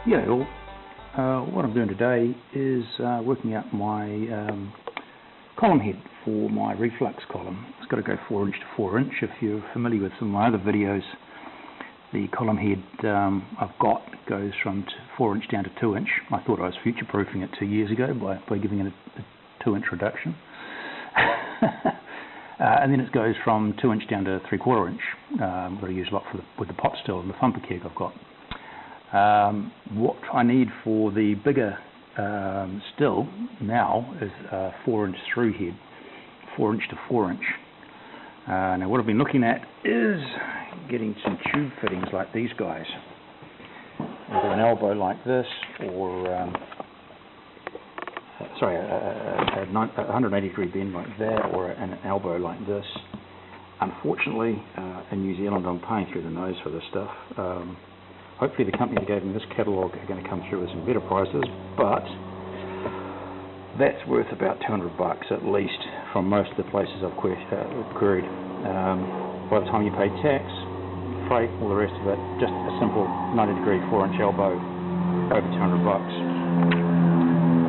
Yeah, well, what I'm doing today is working out my column head for my reflux column. It's got to go 4 inch to 4 inch. If you're familiar with some of my other videos, the column head I've got goes from 4 inch down to 2 inch. I thought I was future proofing it 2 years ago by giving it a 2 inch reduction. And then it goes from 2 inch down to 3/4 inch. That I use a lot with the pot still and the thumper keg I've got. What I need for the bigger still now is a 4 inch through head, 4 inch to 4 inch. Now what I've been looking at is getting some tube fittings like these guys, either an elbow like this or a 180 degree bend like that, or an elbow like this. Unfortunately, in New Zealand I'm paying through the nose for this stuff. Hopefully the company that gave me this catalogue are going to come through with some better prices, but that's worth about $200 at least from most of the places I've queried. By the time you pay tax, freight, all the rest of it, just a simple 90 degree 4 inch elbow, over $200.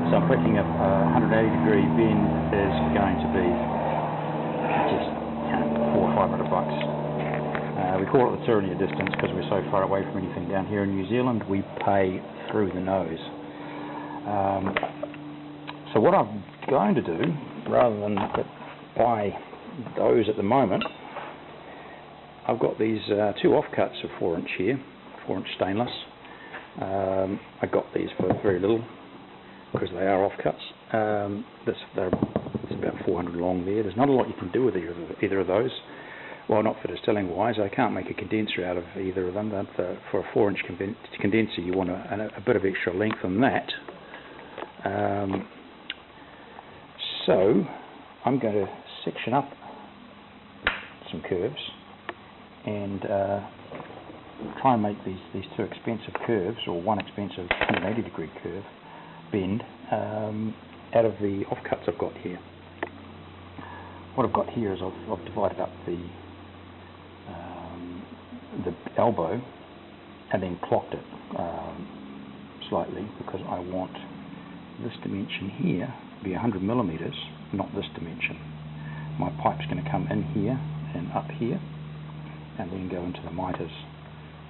So I'm thinking a 180 degree bend is going to be just $400 or $500. We call it the tyranny of distance because we're so far away from anything down here in New Zealand. We pay through the nose. So what I'm going to do, rather than buy those at the moment, I've got these two offcuts of 4 inch here, 4 inch stainless. I got these for very little because they are offcuts. It's about 400 long there. There's not a lot you can do with either of those. Well, not for distilling wise. I can't make a condenser out of either of them. For a 4 inch condenser you want a bit of extra length on that. So I'm going to section up some curves and try and make these two expensive curves, or one expensive 180 degree curve bend, out of the offcuts I've got here. What I've got here is I've divided up the elbow and then clocked it slightly, because I want this dimension here to be 100 millimeters, not this dimension. My pipe's going to come in here and up here and then go into the miters,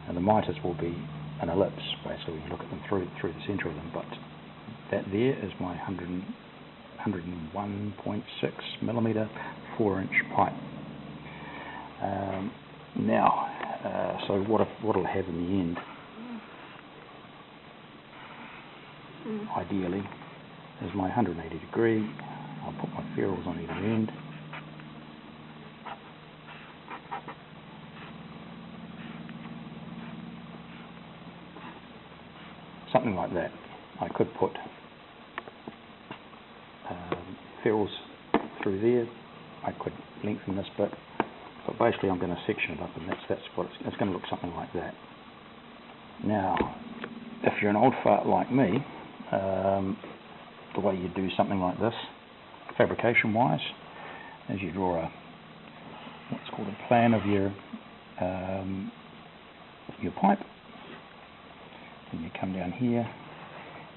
and the miters will be an ellipse. Basically you look at them through the center of them, but that there is my 101.6 millimeter 4 inch pipe. So what I'll have in the end, ideally, is my 180 degree. I'll put my ferrules on either end. Something like that. I could put ferrules through there. I could lengthen this bit. But basically I'm going to section it up, and that's what it's going to look something like that. Now, if you're an old fart like me, the way you do something like this, fabrication wise, is you draw what's called a plan of your pipe, and you come down here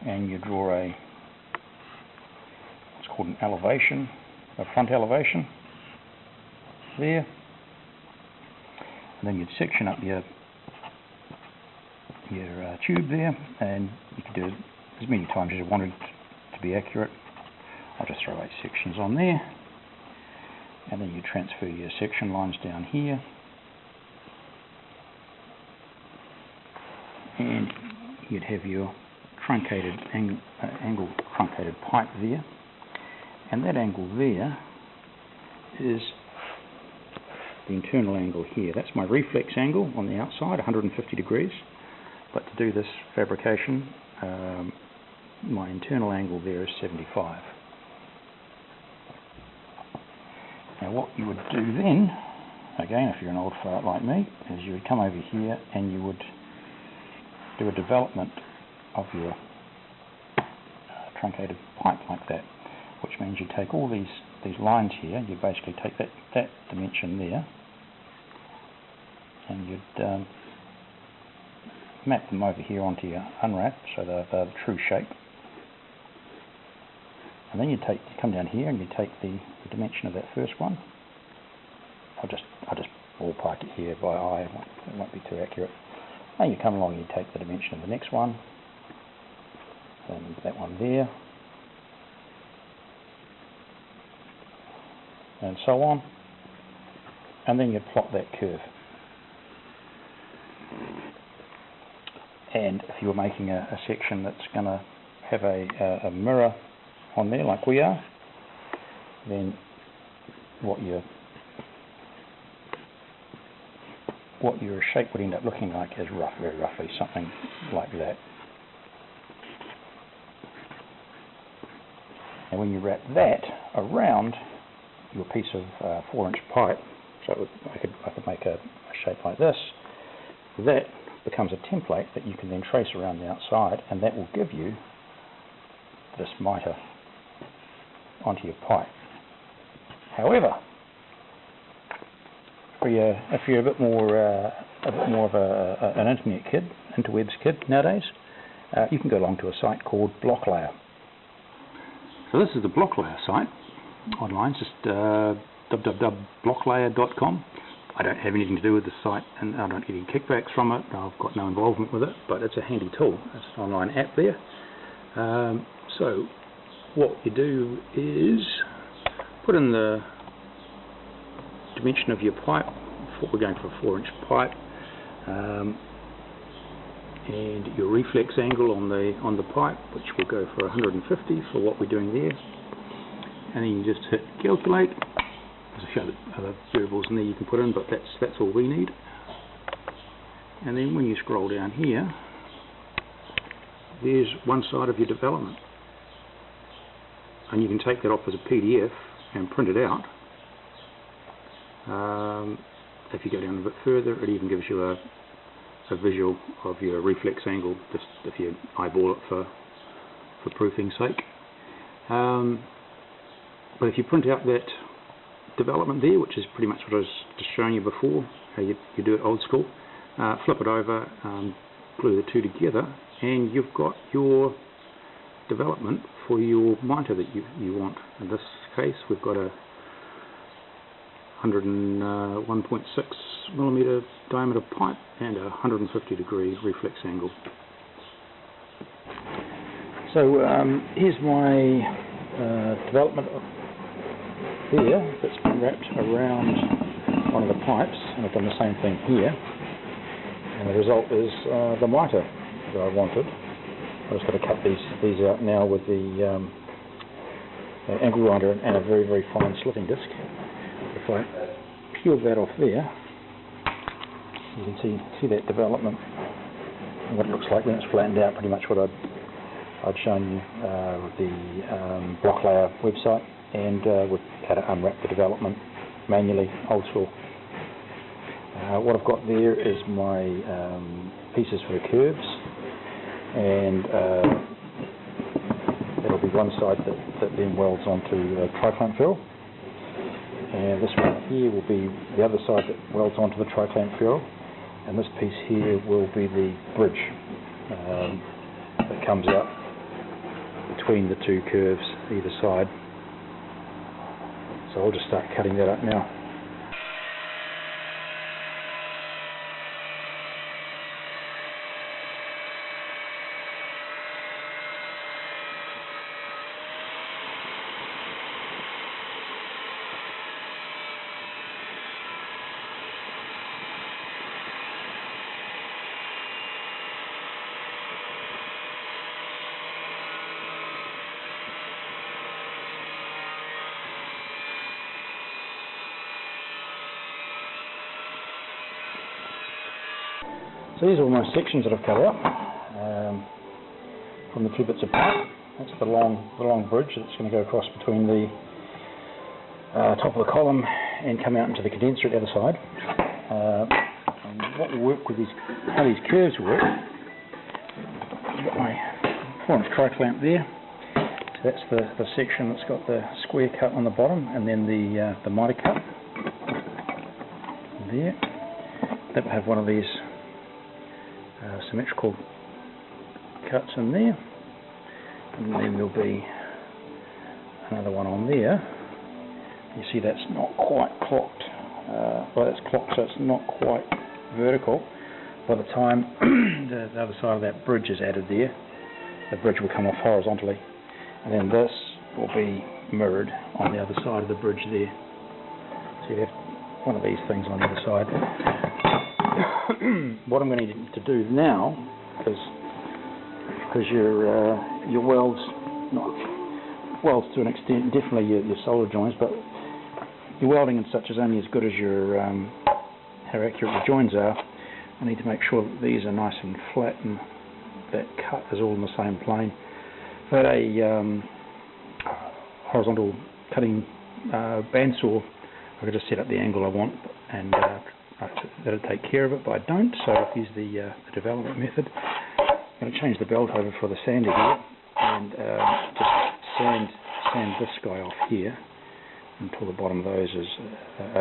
and you draw what's called an elevation, a front elevation there. And then you'd section up your tube there, and you can do it as many times as you wanted to be accurate. I'll just throw 8 sections on there, and then you transfer your section lines down here, and you'd have your truncated angle truncated pipe there, and that angle there is the internal angle here. That's my reflex angle on the outside, 150 degrees. But to do this fabrication, my internal angle there is 75. Now what you would do then, again if you're an old fart like me, is you would come over here and you would do a development of your truncated pipe like that, which means you take all these lines here, you basically take that dimension there, and you'd map them over here onto your unwrap so they're the true shape. And then you come down here and you take the dimension of that first one. I'll just ballpark it here by eye, it won't be too accurate. And you come along and you take the dimension of the next one, and that one there, and so on, and then you plot that curve. And if you were making a section that's going to have a mirror on there like we are, then what your shape would end up looking like is very roughly something like that. And when you wrap that around your piece of 4-inch pipe, so I could make a shape like this, that becomes a template that you can then trace around the outside, and that will give you this mitre onto your pipe. However, if you're a bit more of an internet kid, interwebs kid nowadays, you can go along to a site called Block Layer. So this is the Block Layer site online, just www.blocklayer.com. I don't have anything to do with the site, and I don't get any kickbacks from it. I've got no involvement with it, but it's a handy tool. It's an online app there. So what you do is put in the dimension of your pipe. We're going for a 4-inch pipe, and your reflex angle on the pipe, which will go for 150 for what we're doing there. And then you just hit calculate. There's a few other variables in there you can put in, but that's all we need. And then when you scroll down here, there's one side of your development, and you can take that off as a PDF and print it out. If you go down a bit further, it even gives you a visual of your reflex angle, just if you eyeball it for proofing's sake. But if you print out that development there, which is pretty much what I was just showing you before, how you do it old school, flip it over, glue the two together, and you've got your development for your mitre that you want. In this case, we've got a 101.6 millimeter diameter pipe and a 150 degree reflex angle. So here's my development here that's been wrapped around one of the pipes, and I've done the same thing here, and the result is the mitre that I wanted. I've just got to cut these out now with the angle grinder and a very fine slitting disc. If I peel that off there, you can see that development and what it looks like when it's flattened out, pretty much what I'd shown you with the Block Layer website, and with how to unwrap the development manually, old school. What I've got there is my pieces for the curves, and that'll be one side that then welds onto tri-clamp ferrule. And this one here will be the other side that welds onto the tri-clamp ferrule, and this piece here will be the bridge that comes out between the two curves either side. So I'll just start cutting that up now. So these are all my sections that I've cut out from the two bits of pipe. That's the long bridge that's going to go across between the top of the column and come out into the condenser at the other side. And what will work with how these curves work, I've got my 4-inch tri-clamp there. So that's the section that's got the square cut on the bottom, and then the mitre cut there. That will have one of these symmetrical cuts in there, and then there'll be another one on there. You see that's not quite clocked, well that's clocked so it's not quite vertical. By the time the other side of that bridge is added there, the bridge will come off horizontally, and then this will be mirrored on the other side of the bridge there. So you have one of these things on the other side. What I'm going to need to do now is, because your welds, not welds to an extent, definitely your solder joints, but your welding and such is only as good as your how accurate your joins are. I need to make sure that these are nice and flat and that cut is all in the same plane. If I had a horizontal cutting bandsaw, I could just set up the angle I want and that'll take care of it, but I don't, so I'll use the development method. I'm going to change the belt over for the sander here and just sand this guy off here until the bottom of those is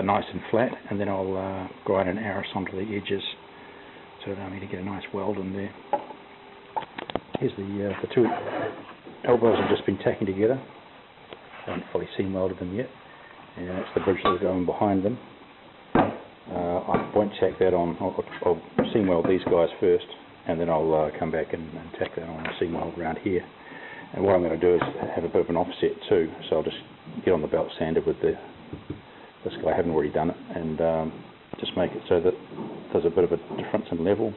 nice and flat, and then I'll grind an arrow onto the edges to allow me to get a nice weld in there. Here's the two elbows have just been tacking together. I haven't fully seam welded them yet, and that's the bridge that's going behind them. I won't tack that on. I'll seam weld these guys first, and then I'll come back and tack that on and seam weld around here. And what I'm going to do is have a bit of an offset too, so I'll just get on the belt sander with this guy. I haven't already done it, and just make it so that there's a bit of a difference in level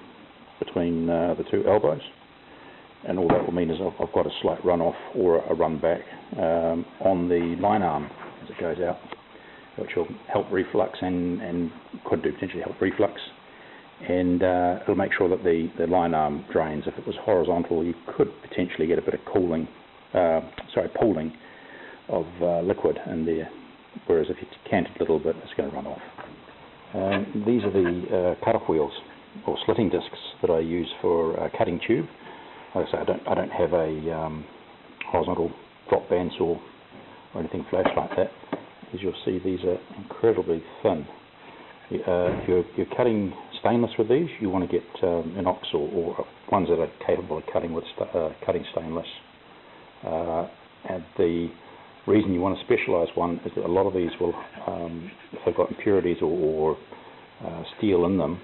between the two elbows. And all that will mean is I've got a slight run off or a run back on the line arm as it goes out, which will help reflux and could do potentially help reflux, and it'll make sure that the line arm drains. If it was horizontal, you could potentially get a bit of pooling of liquid in there, whereas if you cant it a little bit, it's going to run off. These are the cut-off wheels or slitting discs that I use for cutting tube. Like I say, I don't have a horizontal drop bandsaw or anything flash like that. As you'll see, these are incredibly thin. If you're cutting stainless with these, you want to get inox or ones that are capable of cutting with cutting stainless. And the reason you want a specialised one is that a lot of these will, if they've got impurities or steel in them,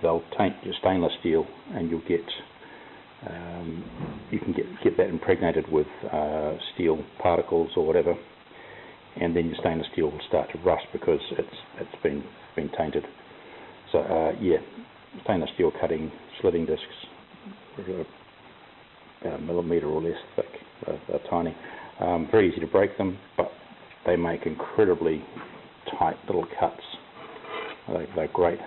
they'll taint your stainless steel, and you'll get you can get that impregnated with steel particles or whatever, and then your stainless steel will start to rust because it's been tainted. So yeah, stainless steel cutting slitting discs, about a millimetre or less thick. They're tiny. Very easy to break them, but they make incredibly tight little cuts. They're great.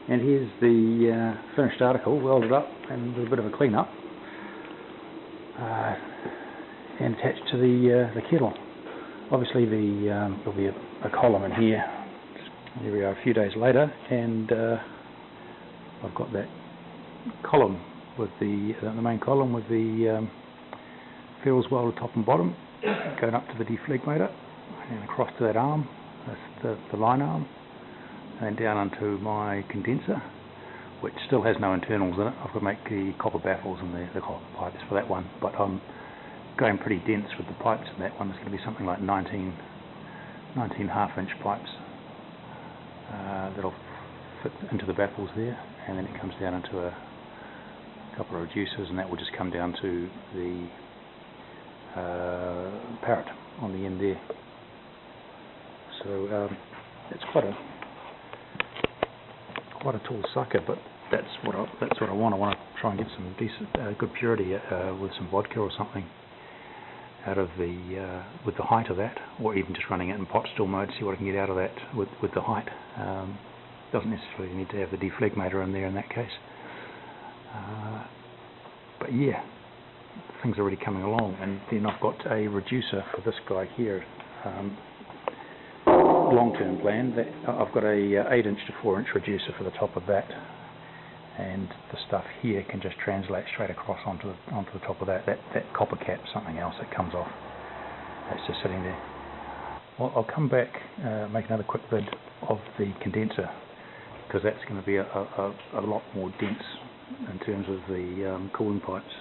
And here's the finished article, welded up and with a bit of a clean up, and attached to the kettle. Obviously there'll be a column in here. Here we are a few days later, and I've got that column with the main column with the ferrules welded top and bottom, going up to the deflegmator and across to that arm, that's the line arm, and down onto my condenser, which still has no internals in it. I've got to make the copper baffles and the copper pipes for that one, but I'm going pretty dense with the pipes in that one. It's going to be something like 19 half-inch pipes that'll fit into the baffles there, and then it comes down into a couple of reducers, and that will just come down to the parrot on the end there. So it's quite a tall sucker, but that's what I want. I want to try and get some decent, good purity with some vodka or something out of with the height of that, or even just running it in pot still mode, see what I can get out of that with the height. Doesn't necessarily need to have the deflegmator in there in that case. But yeah, things are already coming along, and then I've got a reducer for this guy here. Long-term plan, that I've got a 8-inch to 4-inch reducer for the top of that, and the stuff here can just translate straight across onto the top of that copper cap, something else that comes off. That's just sitting there. Well, I'll come back, make another quick vid of the condenser, because that's going to be a lot more dense in terms of the cooling pipes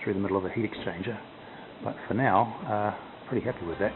through the middle of the heat exchanger. But for now, pretty happy with that.